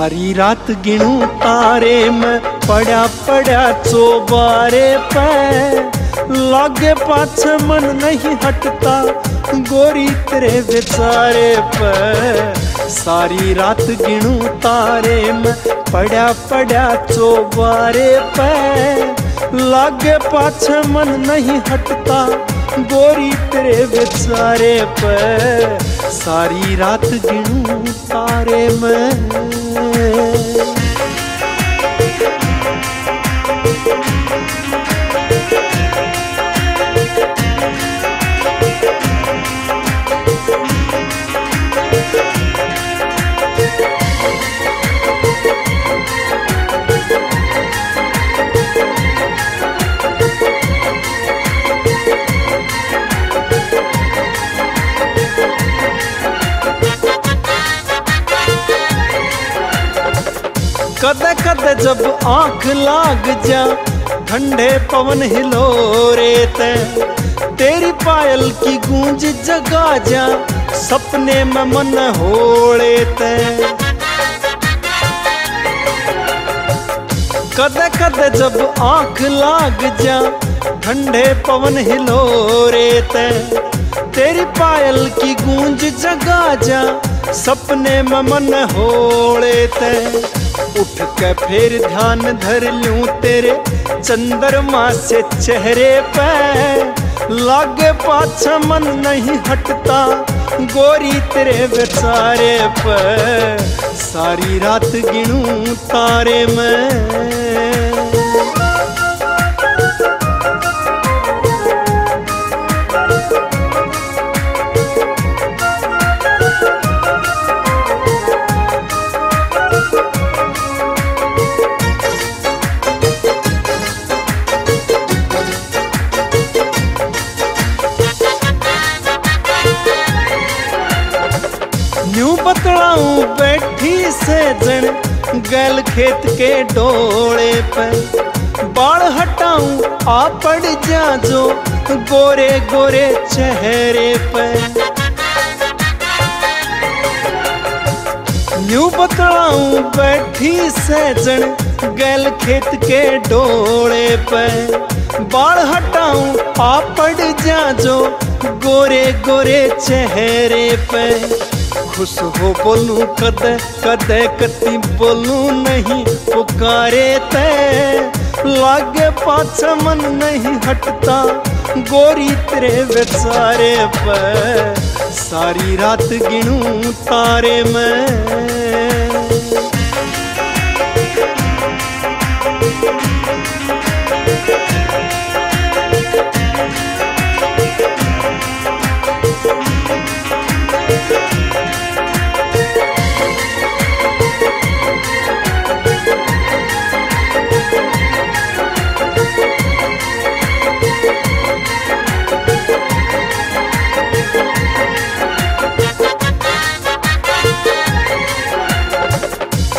सारी रात गिनूं तारे मैं पड़ा पड़ा चौबारे पे, लागे पाछे मन नहीं हटता गोरी तेरे बेचारे पे। सारी रात गिनूं तारे मैं पड़ा पड़ा चौबारे पे, लागे पाछे मन नहीं हटता गोरी तेरे बेचारे पे। सारी रात गिनूं तारे मैं। कदे कदे जब आंख लाग जा ठंडे पवन हिलोरे ते, तेरी पायल की गूंज जगा जा सपने में मन होड़े ते। कदे कदे जब आंख लाग जा ठंडे पवन हिलोरे ते, तेरी पायल की गूंज जगा जा सपने में मन होड़े ते। उठ के फिर ध्यान धर लूं तेरे चंद्रमा से चेहरे पे, लागे पाछे मन नहीं हटता गोरी तेरे बेचारे पे। सारी रात गिनूं तारे मैं। यूं बतलाऊं बैठी से जन गैल खेत के डोले पे, बाल हटाऊं आ पड़ जा जो गोरे गोरे चेहरे पे। यूं बतलाऊं बैठी से जन गैल खेत के डोले पे, बाल हटाऊं आ पड़ जा जो गोरे गोरे चेहरे पे। खुश हो बोलूं कदे कदे कती बोलूं नहीं पुकारे ते, लागे पाछे मन नहीं हटता गोरी तेरे बेचारे पे। सारी रात गिनूं तारे मैं।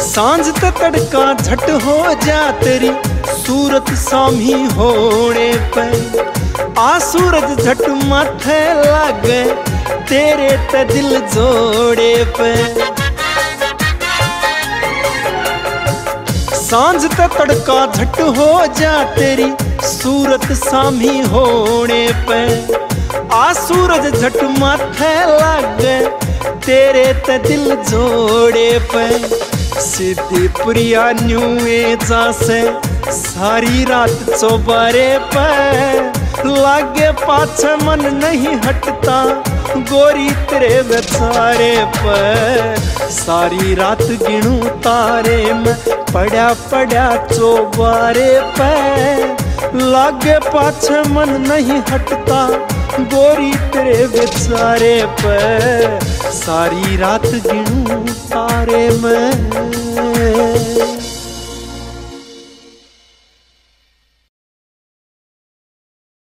सांझ ते तड़का झट हो जा तेरी सूरत सामी होने पे, आ सूरज झट माथे लागे तेरे ते दिल जोड़े पे। सांझ ते तड़का झट हो जा तेरी सूरत सामी होने पे, आ सूरज झट माथे लागे तेरे ते दिल जोड़े पे। सीधी प्रिया न्यूए जासे सारी रात चौबारे पे, लागे पाछे मन नहीं हटता गोरी तेरे बेचारे पे। सारी रात गिनूं तारे मैं पड़ा पड़ा चौबारे पे, लागे पाछे मन नहीं हटता गोरी तेरे बेचारे पे। सारी रात गिनूं तारे मैं।